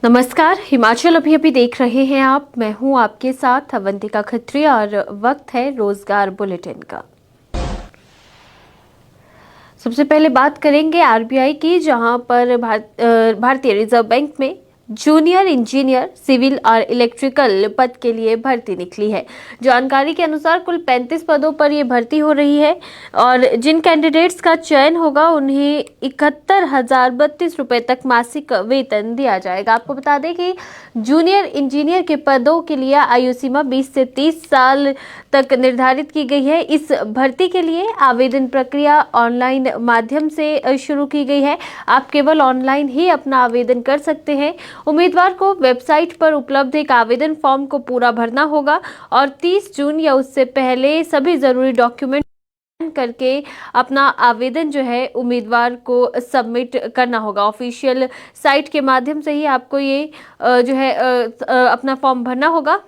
नमस्कार। हिमाचल अभी अभी देख रहे हैं आप। मैं हूं आपके साथ अवंतिका खत्री और वक्त है रोजगार बुलेटिन का। सबसे पहले बात करेंगे आरबीआई की, जहां पर भारतीय रिजर्व बैंक में जूनियर इंजीनियर सिविल और इलेक्ट्रिकल पद के लिए भर्ती निकली है। जानकारी के अनुसार कुल 35 पदों पर यह भर्ती हो रही है और जिन कैंडिडेट्स का चयन होगा उन्हें 71,032 रुपए तक मासिक वेतन दिया जाएगा। आपको बता दें कि जूनियर इंजीनियर के पदों के लिए आयु सीमा 20 से 30 साल तक निर्धारित की गई है। इस भर्ती के लिए आवेदन प्रक्रिया ऑनलाइन माध्यम से शुरू की गई है। आप केवल ऑनलाइन ही अपना आवेदन कर सकते हैं। उम्मीदवार को वेबसाइट पर उपलब्ध एक आवेदन फॉर्म को पूरा भरना होगा और 30 जून या उससे पहले सभी जरूरी डॉक्यूमेंट करके अपना आवेदन जो है उम्मीदवार को सबमिट करना होगा। ऑफिशियल साइट के माध्यम से ही आपको ये जो है अपना फॉर्म भरना होगा।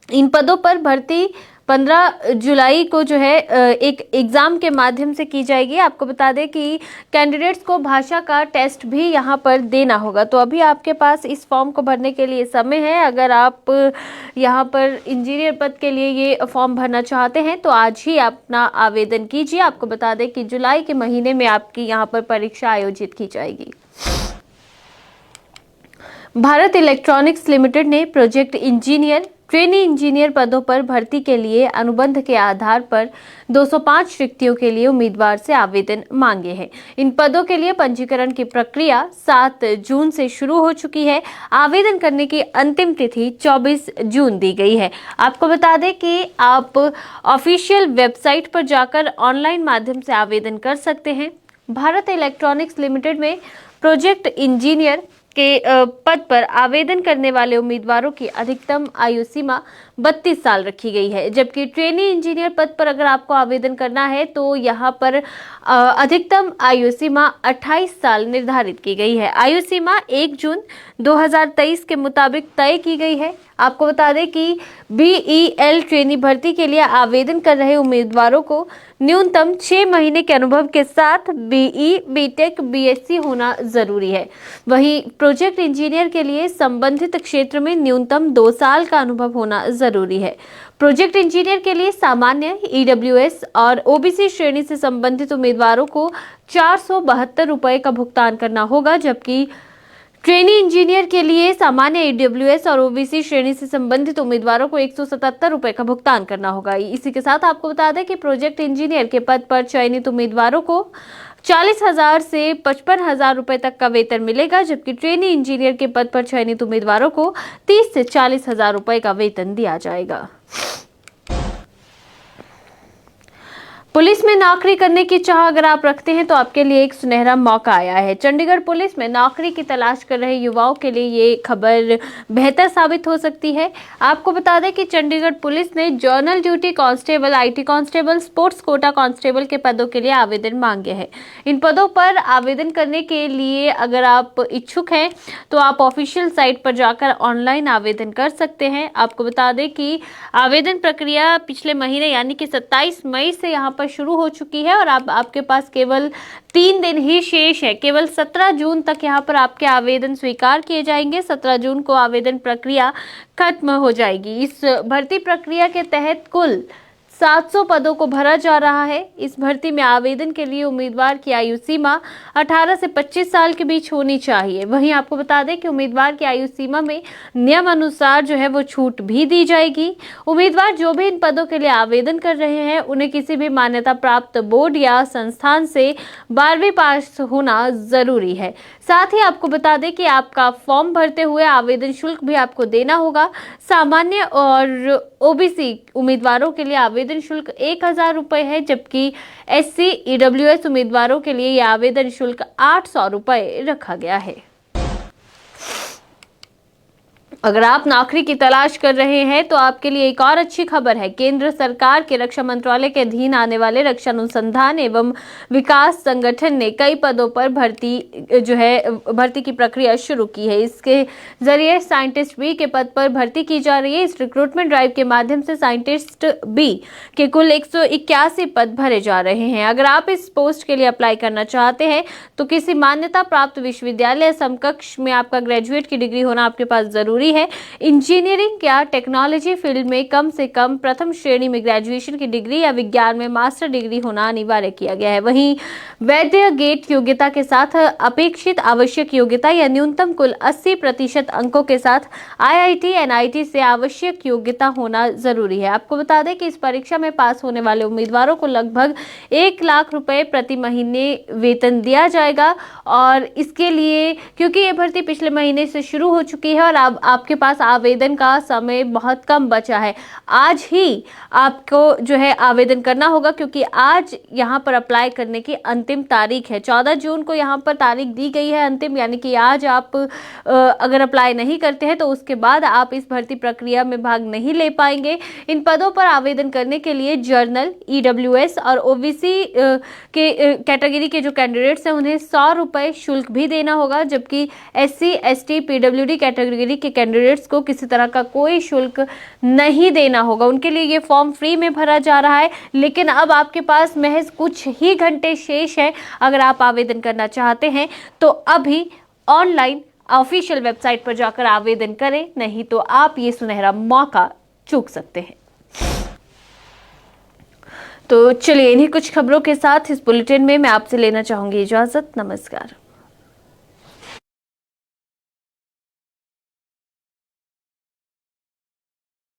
इन पदों पर भर्ती 15 जुलाई को जो है एक एग्जाम के माध्यम से की जाएगी। आपको बता दें कि कैंडिडेट्स को भाषा का टेस्ट भी यहाँ पर देना होगा। तो अभी आपके पास इस फॉर्म को भरने के लिए समय है। अगर आप यहाँ पर इंजीनियर पद के लिए ये फॉर्म भरना चाहते हैं तो आज ही अपना आवेदन कीजिए। आपको बता दें कि जुलाई के महीने में आपकी यहाँ पर परीक्षा आयोजित की जाएगी। भारत इलेक्ट्रॉनिक्स लिमिटेड ने प्रोजेक्ट इंजीनियर, ट्रेनी इंजीनियर पदों पर भर्ती के लिए अनुबंध के आधार पर 205 रिक्तियों के लिए उम्मीदवार से आवेदन मांगे हैं। इन पदों के लिए पंजीकरण की प्रक्रिया 7 जून से शुरू हो चुकी है। आवेदन करने की अंतिम तिथि 24 जून दी गई है। आपको बता दें कि आप ऑफिशियल वेबसाइट पर जाकर ऑनलाइन माध्यम से आवेदन कर सकते हैं। भारत इलेक्ट्रॉनिक्स लिमिटेड में प्रोजेक्ट इंजीनियर के पद पर आवेदन करने वाले उम्मीदवारों की अधिकतम आयु सीमा 32 साल रखी गई है, जबकि ट्रेनी इंजीनियर पद पर अगर आपको आवेदन करना है तो यहाँ पर अधिकतम आयु सीमा 28 साल निर्धारित की गई है। आयु सीमा 1 जून 2023 के मुताबिक तय की गई है। आपको बता दें कि बीईएल ट्रेनी भर्ती के लिए आवेदन कर रहे उम्मीदवारों को न्यूनतम 6 महीने के अनुभव के साथ बीई, बीटेक, बीएससी होना जरूरी है। वहीं प्रोजेक्ट इंजीनियर के लिए संबंधित क्षेत्र में न्यूनतम 2 साल का अनुभव होना जरूरी है। प्रोजेक्ट इंजीनियर के लिए सामान्य, ईडब्ल्यूएस और ओबीसी श्रेणी से संबंधित उम्मीदवारों को 472 रुपए का भुगतान करना होगा, जबकि ट्रेनी इंजीनियर के लिए सामान्य, ईडब्ल्यूएस और ओबीसी श्रेणी से संबंधित उम्मीदवारों को 177 रुपए का भुगतान करना होगा। इसी के साथ आपको बता दें कि प्रोजेक्ट इंजीनियर के पद पर चयनित उम्मीदवारों को 40,000 से 55,000 रुपए तक का वेतन मिलेगा, जबकि ट्रेनी इंजीनियर के पद पर चयनित उम्मीदवारों को 30 से 40,000 रुपए का वेतन दिया जाएगा। पुलिस में नौकरी करने की चाह अगर आप रखते हैं तो आपके लिए एक सुनहरा मौका आया है। चंडीगढ़ पुलिस में नौकरी की तलाश कर रहे युवाओं के लिए ये खबर बेहतर साबित हो सकती है। आपको बता दें कि चंडीगढ़ पुलिस ने journal duty constable, IT constable, sports quota constable के पदों के लिए आवेदन मांगे हैं। इन पदों पर आवेदन करने के लिए अगर आप इच्छुक हैं तो आप ऑफिशियल साइट पर जाकर ऑनलाइन आवेदन कर सकते हैं। आपको बता दें कि आवेदन प्रक्रिया पिछले महीने यानी कि 27 मई से यहाँ शुरू हो चुकी है और आपके पास केवल 3 दिन ही शेष है। केवल 17 जून तक यहाँ पर आपके आवेदन स्वीकार किए जाएंगे। 17 जून को आवेदन प्रक्रिया खत्म हो जाएगी। इस भर्ती प्रक्रिया के तहत कुल 700 पदों को भरा जा रहा है। इस भर्ती में आवेदन के लिए उम्मीदवार की आयु सीमा 18 से 25 साल के बीच होनी चाहिए। वहीं आपको बता दें कि उम्मीदवार की आयु सीमा में नियम अनुसार जो है वो छूट भी दी जाएगी। उम्मीदवार जो भी इन पदों के लिए आवेदन कर रहे हैं उन्हें किसी भी मान्यता प्राप्त बोर्ड या संस्थान से 12वीं पास होना जरूरी है। साथ ही आपको बता दें कि आपका फॉर्म भरते हुए आवेदन शुल्क भी आपको देना होगा। सामान्य और ओबीसी उम्मीदवारों के लिए आवेदन शुल्क 1,000 रुपए है, जबकि एससी, ईडब्ल्यूएस उम्मीदवारों के लिए यह आवेदन शुल्क 800 रुपए रखा गया है। अगर आप नौकरी की तलाश कर रहे हैं तो आपके लिए एक और अच्छी खबर है। केंद्र सरकार के रक्षा मंत्रालय के अधीन आने वाले रक्षा अनुसंधान एवं विकास संगठन ने कई पदों पर भर्ती की प्रक्रिया शुरू की है। इसके जरिए साइंटिस्ट बी के पद पर भर्ती की जा रही है। इस रिक्रूटमेंट ड्राइव के माध्यम से साइंटिस्ट बी के कुल 181 पद भरे जा रहे हैं। अगर आप इस पोस्ट के लिए अप्लाई करना चाहते हैं तो किसी मान्यता प्राप्त विश्वविद्यालय समकक्ष में आपका ग्रेजुएट की डिग्री होना आपके पास जरूरी है। इंजीनियरिंग या टेक्नोलॉजी फील्ड में कम से कम प्रथम श्रेणी में ग्रेजुएशन की डिग्री या विज्ञान में मास्टर डिग्री होना अनिवार्य किया गया है। वहीं वैध गेट योग्यता के साथ अपेक्षित आवश्यक योग्यता या न्यूनतम कुल 80% अंकों के साथ IIT NIT से आवश्यक योग्यता होना जरूरी है। आपको बता दें कि इस परीक्षा में पास होने वाले उम्मीदवारों को लगभग 1 लाख रुपए प्रति महीने वेतन दिया जाएगा। और इसके लिए क्योंकि ये भर्ती पिछले महीने से शुरू हो चुकी है और अब आपके पास आवेदन का समय बहुत कम बचा है, आज ही आपको आवेदन करना होगा, क्योंकि आज यहाँ पर अप्लाई करने की अंतिम तारीख है। 14 जून को यहाँ पर तारीख दी गई है अंतिम, यानी कि आज आप अगर अप्लाई नहीं करते हैं तो उसके बाद आप इस भर्ती प्रक्रिया में भाग नहीं ले पाएंगे। इन पदों पर आवेदन करने के लिए जर्नल, EWS और OBC के कैटेगरी के जो कैंडिडेट्स हैं उन्हें 100 रुपए शुल्क भी देना होगा, जबकि SC ST PWD कैटेगरी के कैंडिडेट्स को किसी तरह का कोई शुल्क नहीं देना होगा। उनके लिए ये फॉर्म फ्री में भरा जा रहा है। लेकिन अब आपके पास महज कुछ ही घंटे शेष है। अगर आप आवेदन करना चाहते हैं तो अभी ऑनलाइन ऑफिशियल वेबसाइट पर जाकर आवेदन करें, नहीं तो आप ये सुनहरा मौका चूक सकते हैं। तो चलिए, इन्हीं कुछ खबरों के साथ इस बुलेटिन में मैं आपसे लेना चाहूंगी इजाजत। नमस्कार।